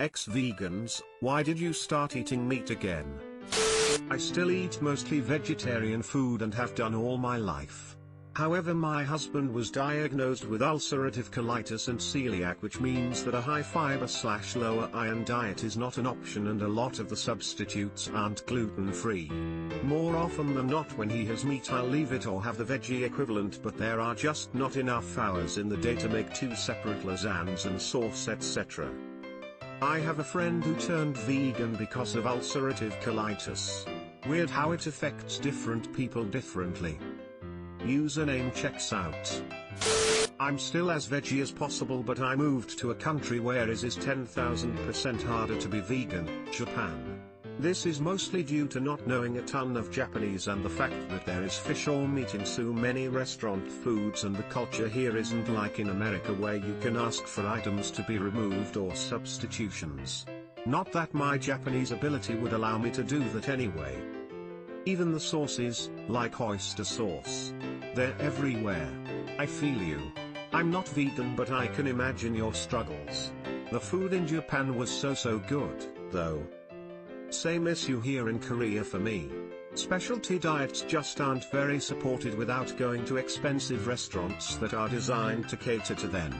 Ex-vegans, why did you start eating meat again? I still eat mostly vegetarian food and have done all my life. However, my husband was diagnosed with ulcerative colitis and celiac, which means that a high fiber / lower iron diet is not an option, and a lot of the substitutes aren't gluten-free. More often than not, when he has meat, I'll leave it or have the veggie equivalent, but there are just not enough hours in the day to make 2 separate lasagnas and sauce, etc. I have a friend who turned vegan because of ulcerative colitis. Weird how it affects different people differently. Username checks out. I'm still as veggie as possible, but I moved to a country where it is 10,000% harder to be vegan, Japan. This is mostly due to not knowing a ton of Japanese and the fact that there is fish or meat in so many restaurant foods, and the culture here isn't like in America where you can ask for items to be removed or substitutions. Not that my Japanese ability would allow me to do that anyway. Even the sauces, like oyster sauce, they're everywhere. I feel you. I'm not vegan, but I can imagine your struggles. The food in Japan was so good, though. Same issue here in Korea for me. Specialty diets just aren't very supported without going to expensive restaurants that are designed to cater to them.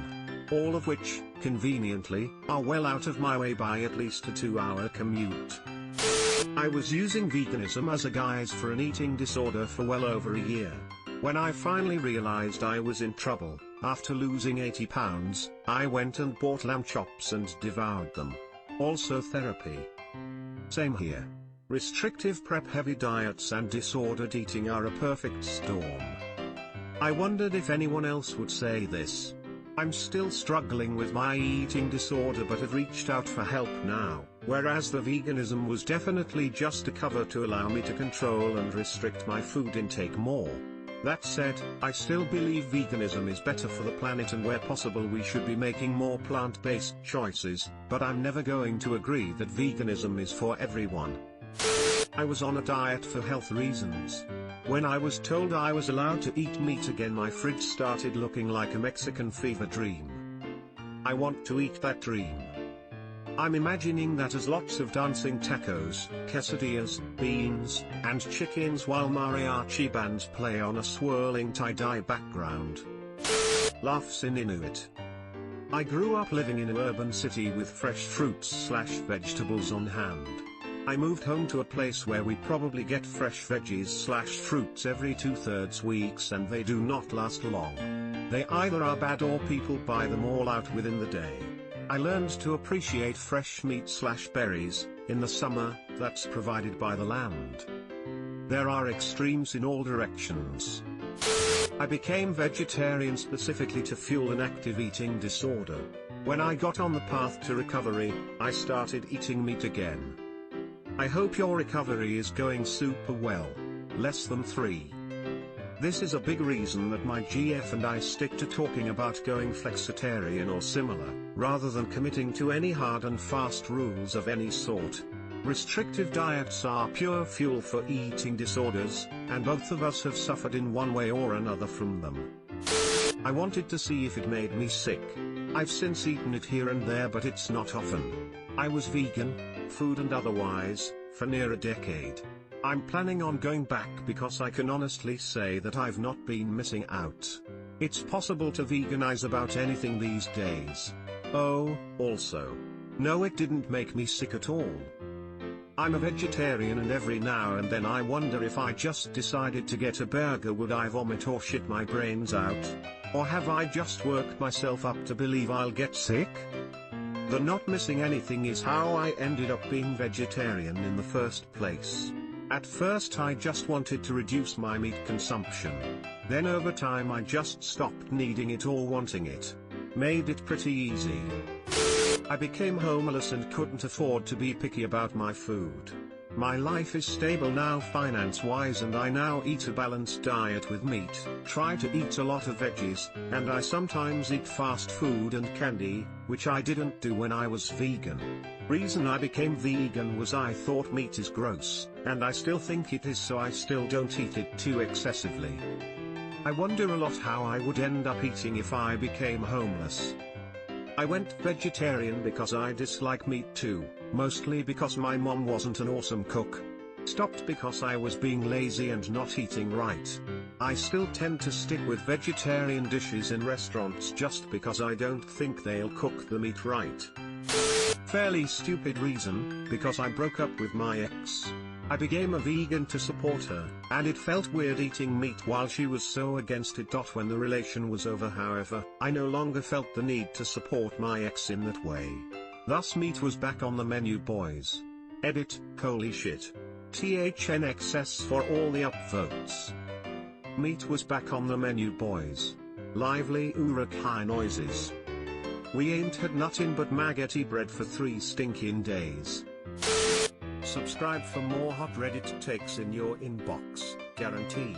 All of which, conveniently, are well out of my way by at least a 2-hour commute. I was using veganism as a guise for an eating disorder for well over a year. When I finally realized I was in trouble, after losing 80 pounds, I went and bought lamb chops and devoured them. Also therapy. Same here. Restrictive prep heavy diets and disordered eating are a perfect storm. I wondered if anyone else would say this. I'm still struggling with my eating disorder but have reached out for help now, whereas the veganism was definitely just a cover to allow me to control and restrict my food intake more. That said, I still believe veganism is better for the planet, and where possible we should be making more plant-based choices, but I'm never going to agree that veganism is for everyone. I was on a diet for health reasons. When I was told I was allowed to eat meat again, my fridge started looking like a Mexican fever dream. I want to eat that dream. I'm imagining that as lots of dancing tacos, quesadillas, beans, and chickens while mariachi bands play on a swirling tie-dye background. Laughs in Inuit. I grew up living in an urban city with fresh fruits/vegetables on hand. I moved home to a place where we probably get fresh veggies/fruits every 2/3 weeks, and they do not last long. They either are bad or people buy them all out within the day. I learned to appreciate fresh meat/berries, in the summer, that's provided by the land. There are extremes in all directions. I became vegetarian specifically to fuel an active eating disorder. When I got on the path to recovery, I started eating meat again. I hope your recovery is going super well. Less than 3. This is a big reason that my GF and I stick to talking about going flexitarian or similar, rather than committing to any hard and fast rules of any sort. Restrictive diets are pure fuel for eating disorders, and both of us have suffered in one way or another from them. I wanted to see if it made me sick. I've since eaten it here and there, but it's not often. I was vegan, food and otherwise, for near a decade. I'm planning on going back because I can honestly say that I've not been missing out. It's possible to veganize about anything these days. Oh, also. No, it didn't make me sick at all. I'm a vegetarian, and every now and then I wonder if I just decided to get a burger, would I vomit or shit my brains out? Or have I just worked myself up to believe I'll get sick? The not missing anything is how I ended up being vegetarian in the first place. At first I just wanted to reduce my meat consumption. Then over time I just stopped needing it or wanting it. Made it pretty easy. I became homeless and couldn't afford to be picky about my food. My life is stable now finance-wise, and I now eat a balanced diet with meat, try to eat a lot of veggies, and I sometimes eat fast food and candy, which I didn't do when I was vegan. Reason I became vegan was I thought meat is gross, and I still think it is, so I still don't eat it too excessively. I wonder a lot how I would end up eating if I became homeless. I went vegetarian because I dislike meat too, mostly because my mom wasn't an awesome cook. Stopped because I was being lazy and not eating right. I still tend to stick with vegetarian dishes in restaurants just because I don't think they'll cook the meat right. Fairly stupid reason, because I broke up with my ex. I became a vegan to support her, and it felt weird eating meat while she was so against it. When the relation was over, however, I no longer felt the need to support my ex in that way. Thus meat was back on the menu, boys. Edit, holy shit. THNXS for all the upvotes. Meat was back on the menu, boys. Lively Urukai noises. We ain't had nothing but maggoty bread for 3 stinking days. Subscribe for more hot Reddit takes in your inbox, guaranteed.